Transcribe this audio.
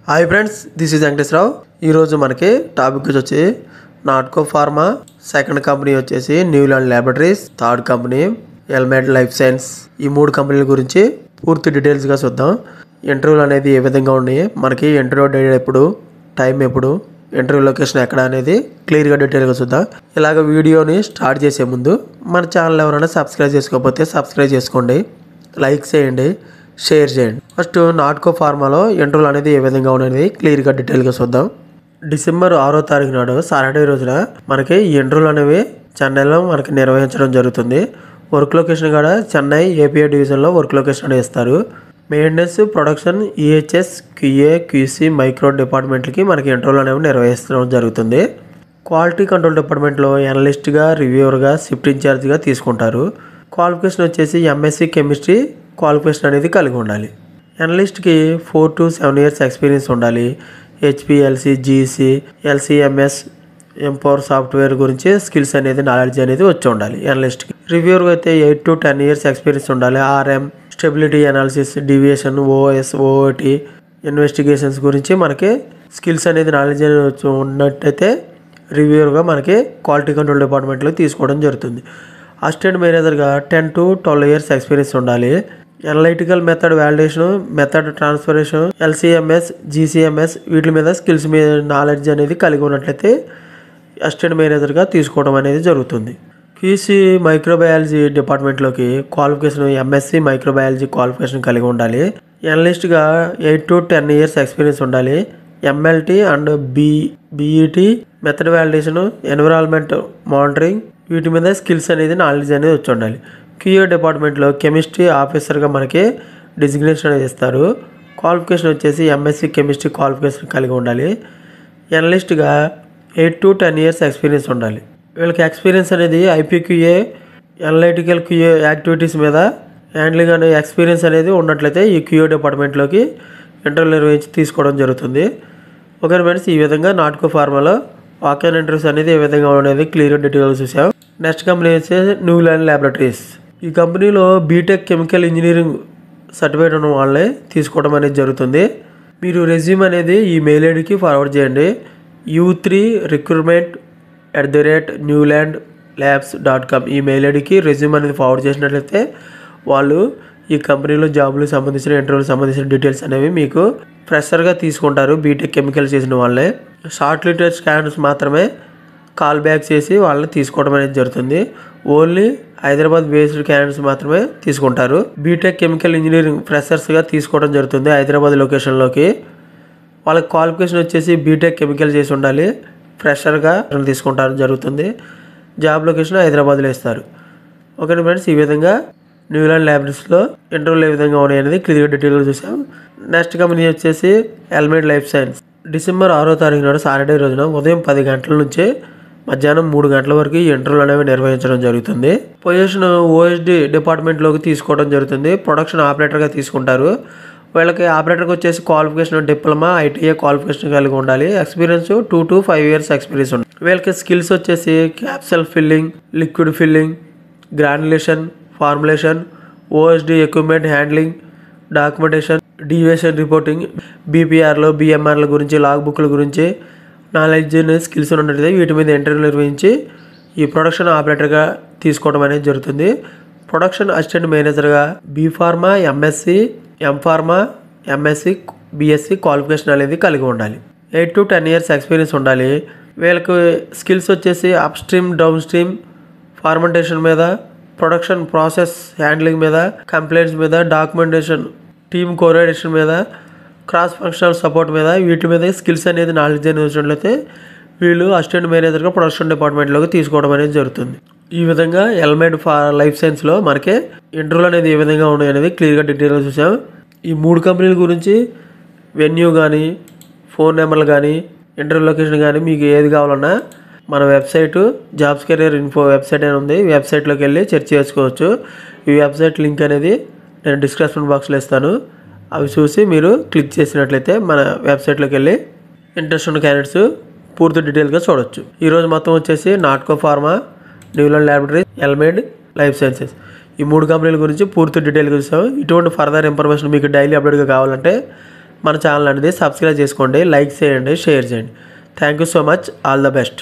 Hi friends, this is Venkateswararao. ఈరోజు మనకి topic వచ్చి నాట్కో ఫార్మా, సెకండ్ కంపెనీ వచ్చేసి Neuland laboratories, third company Elmed life science. ఈ మూడు కంపెనీల గురించి పూర్తి డీటెయిల్స్గా చూద్దాం. ఇంటర్వ్యూలు అనేది ఏ విధంగా ఉన్నాయి, మనకి ఇంటర్వ్యూ డేట్ ఎప్పుడు, టైం ఎప్పుడు, ఇంటర్వ్యూ లొకేషన్ ఎక్కడ అనేది క్లియర్గా డీటెయిల్గా చూద్దాం. ఇలాగ వీడియోని స్టార్ట్ చేసే ముందు మన ఛానల్ ఎవరైనా సబ్స్క్రైబ్ చేసుకోకపోతే సబ్స్క్రైబ్ చేసుకోండి, లైక్ చేయండి, షేర్ చేయండి. ఫస్ట్ నాట్కో ఫార్మాలో ఇంటర్వ్యూలు అనేది ఏ విధంగా ఉన్నది క్లియర్గా డీటెయిల్గా చూద్దాం. డిసెంబర్ 6వ తారీఖు నాడు సాటర్డే రోజున మనకి ఈ ఇంటర్వ్యూలు అనేవి చెన్నైలో మనకి నిర్వహించడం జరుగుతుంది. వర్క్ లొకేషన్ కూడా చెన్నై ఏపీఐ డివిజన్లో వర్క్ లొకేషన్ అనేది ఇస్తారు. Maintenance, production, EHS, QA, QC, micro డిపార్ట్మెంట్లకి మనకి ఇంటర్వ్యూలు అనేవి నిర్వహించడం జరుగుతుంది. క్వాలిటీ కంట్రోల్ డిపార్ట్మెంట్లో అనలిస్ట్గా, రివ్యూవర్గా, షిఫ్ట్ ఇన్ఛార్జ్గా తీసుకుంటారు. క్వాలిఫికేషన్ వచ్చేసి ఎంఎస్సీ కెమిస్ట్రీ క్వాలిఫికేషన్ అనేది కలిగి ఉండాలి. అనలిస్ట్కి 4 to 7 years ఎక్స్పీరియన్స్ ఉండాలి. హెచ్పిఎల్సి, జీసీ, ఎల్సిఎంఎస్, ఎంపవర్ సాఫ్ట్వేర్ గురించి స్కిల్స్ అనేది నాలెడ్జ్ అనేది వచ్చి ఉండాలి అనలిస్ట్కి. రివ్యూవర్గా అయితే 8 to 10 years ఎక్స్పీరియన్స్ ఉండాలి. RM, stability analysis, deviation, OS, OOT, investigations గురించి మనకి స్కిల్స్ అనేది నాలెడ్జ్ అనేది వచ్చి ఉన్నట్టయితే రివ్యూవర్గా మనకి క్వాలిటీ కంట్రోల్ డిపార్ట్మెంట్లో తీసుకోవడం జరుగుతుంది. అసిస్టెంట్ మేనేజర్గా 10 to 12 years ఎక్స్పీరియన్స్ ఉండాలి. Analytical method validation, method ట్రాన్స్ఫరేషన్, ఎల్సిఎంఎస్, GCMS వీటి మీద స్కిల్స్ మీద నాలెడ్జ్ అనేది కలిగి ఉన్నట్లయితే అసిస్టెంట్ మేనేజర్గా తీసుకోవడం అనేది జరుగుతుంది. క్యూసీ మైక్రోబయాలజీ డిపార్ట్మెంట్లోకి క్వాలిఫికేషన్ ఎంఎస్సీ మైక్రోబయాలజీ క్వాలిఫికేషన్ కలిగి ఉండాలి. అనలిస్ట్గా 8 to 10 years ఎక్స్పీరియన్స్ ఉండాలి. MLT and BET, method validation, environment monitoring వీటి మీద స్కిల్స్ అనేది నాలెడ్జ్ అనేది వచ్చి ఉండాలి. క్యూఏ డిపార్ట్మెంట్లో కెమిస్ట్రీ ఆఫీసర్గా మనకి డిజిగ్నేషన్ అనేది ఇస్తారు. క్వాలిఫికేషన్ వచ్చేసి ఎంఎస్సీ కెమిస్ట్రీ క్వాలిఫికేషన్ కలిగి ఉండాలి. అనలిస్ట్గా 8 to 10 years ఎక్స్పీరియన్స్ ఉండాలి. వీళ్ళకి ఎక్స్పీరియన్స్ అనేది ఐపీక్యూఏ, అనలైటికల్ క్యూఏ యాక్టివిటీస్ మీద హ్యాండ్లింగ్ అనే ఎక్స్పీరియన్స్ అనేది ఉన్నట్లయితే ఈ క్యూఏ డిపార్ట్మెంట్లోకి ఇంటర్వ్యూ నిర్వహించి తీసుకోవడం జరుగుతుంది. ఓకే ఫ్రెండ్స్, ఈ విధంగా నాట్కో ఫార్మాలో వాక్-ఇన్ ఇంటర్వ్యూస్ అనేది ఏ విధంగా ఉండేది క్లియర్గా డీటెయిల్గా చూసాం. నెక్స్ట్ కంపెనీ వచ్చేసి న్యూలాండ్ ల్యాబొరేటరీస్. ఈ కంపెనీలో బీటెక్ కెమికల్ ఇంజనీరింగ్ సర్టిఫికేట్ ఉన్న వాళ్ళే తీసుకోవడం అనేది జరుగుతుంది. మీరు రెజ్యూమ్ అనేది ఈ మెయిల్ ఐడికి ఫార్వర్డ్ చేయండి. u3recruitment@newlandlabs.com ఈ మెయిల్ ఐడికి రెజ్యూమ్ అనేది ఫార్వర్డ్ చేసినట్లయితే వాళ్ళు ఈ కంపెనీలో జాబులకు సంబంధించిన, ఇంటర్వ్యూలకు సంబంధించిన డీటెయిల్స్ అనేవి మీకు ఫ్రెషర్గా తీసుకుంటారు. బీటెక్ కెమికల్ చేసిన వాళ్ళే. షార్ట్ లిస్టెడ్ క్యాండిడేట్స్ మాత్రమే కాల్ బ్యాక్ చేసి వాళ్ళని తీసుకోవడం అనేది జరుగుతుంది. ఓన్లీ హైదరాబాద్ బేస్డ్ క్యాండిడేట్స్ మాత్రమే తీసుకుంటారు. బీటెక్ కెమికల్ ఇంజనీరింగ్ ఫ్రెషర్స్గా తీసుకోవడం జరుగుతుంది హైదరాబాద్ లొకేషన్లోకి. వాళ్ళకి క్వాలిఫికేషన్ వచ్చేసి బీటెక్ కెమికల్ చేసి ఉండాలి. ఫ్రెషర్గా తీసుకుంటారు జరుగుతుంది. జాబ్ లొకేషన్ హైదరాబాద్లో ఇస్తారు. ఓకే ఫ్రెండ్స్, ఈ విధంగా న్యూలాండ్ ల్యాబొరేటరీస్లో ఇంటర్వ్యూలు ఏ విధంగా ఉన్నాయి అనేది క్లియర్గా డీటెయిల్గా చూసాం. నెక్స్ట్ కంపెనీ వచ్చేసి ఎల్మెడ్ లైఫ్ సైన్స్. డిసెంబర్ 6వ తారీఖు నాడు సాటర్డే రోజున ఉదయం 10 గంటల నుంచి మధ్యాహ్నం 3 గంటల వరకు ఈ ఇంటర్వ్యూలు అనేవి నిర్వహించడం జరుగుతుంది. పొజిషన్ ఓఎస్డి డిపార్ట్మెంట్లోకి తీసుకోవడం జరుగుతుంది. ప్రొడక్షన్ ఆపరేటర్గా తీసుకుంటారు. వీళ్ళకి ఆపరేటర్కి వచ్చేసి క్వాలిఫికేషన్ డిప్లొమా, ఐటీఐ క్వాలిఫికేషన్ కలిగి ఉండాలి. ఎక్స్పీరియన్స్ 2 to 5 years ఎక్స్పీరియన్స్ ఉండాలి. వీళ్ళకి స్కిల్స్ వచ్చేసి capsule filling, liquid filling, granulation, formulation, OSD equipment handling, documentation, deviation reporting, బీపీఆర్లు, బిఎంఆర్ల గురించి, లాగ్ బుక్ల గురించి నాలెడ్జ్ స్కిల్స్ ఉన్నట్లయితే వీటి మీద ఇంటర్వ్యూ నిర్వహించి ఈ ప్రొడక్షన్ ఆపరేటర్గా తీసుకోవడం అనేది జరుగుతుంది. ప్రొడక్షన్ అసిస్టెంట్ మేనేజర్గా B Pharma, MSc, MPharm, MSc, BSc qualification అనేది కలిగి ఉండాలి. 8 to 10 years ఎక్స్పీరియన్స్ ఉండాలి. వీళ్ళకి స్కిల్స్ వచ్చేసి up stream, down stream, fomentation మీద, ప్రొడక్షన్ ప్రాసెస్ హ్యాండ్లింగ్ మీద, కంప్లైంట్స్ మీద, డాక్యుమెంటేషన్, టీమ్ కోఆర్డినేషన్ మీద, క్రాస్ ఫంక్షనల్ సపోర్ట్ మీద వీటి మీద స్కిల్స్ అనేది నాలెడ్జ్ అనేది వచ్చినట్లయితే వీళ్ళు అసిస్టెంట్ మేనేజర్గా ప్రొడక్షన్ డిపార్ట్మెంట్లోకి తీసుకోవడం అనేది జరుగుతుంది. ఈ విధంగా ఎల్మెడ్ లైఫ్ సైన్స్లో మనకి ఇంటర్వ్యూలు అనేది ఏ విధంగా ఉన్నాయి అనేది క్లియర్గా డీటెయిల్గా చూసాం. ఈ 3 కంపెనీల గురించి వెన్యూ కానీ, ఫోన్ నెంబర్లు కానీ, ఇంటర్వ్యూ లొకేషన్ కానీ మీకు ఏది కావాలన్నా మన website jobs career info website అని ఉంది. ఈ వెబ్సైట్లోకి వెళ్ళి చెక్ చేసుకోవచ్చు. ఈ వెబ్సైట్ లింక్ అనేది నేను డిస్క్రిప్షన్ బాక్స్లో ఇస్తాను. అవి చూసి మీరు క్లిక్ చేసినట్లయితే మన వెబ్సైట్లోకి వెళ్ళి ఇంట్రెస్ట్ ఉన్న క్యాండిడేట్స్ పూర్తి డీటెయిల్గా చూడొచ్చు. ఈరోజు మొత్తం వచ్చేసి Natco pharma, Neuland laboratories, Elmed life sciences ఈ 3 కంపెనీల గురించి పూర్తి డీటెయిల్గా చూసాం. ఇటువంటి ఫర్దర్ ఇన్ఫర్మేషన్ మీకు డైలీ అప్డేట్గా కావాలంటే మన ఛానల్ అనేది సబ్స్క్రైబ్ చేసుకోండి, లైక్ చేయండి, షేర్ చేయండి. Thank you so much. All the best.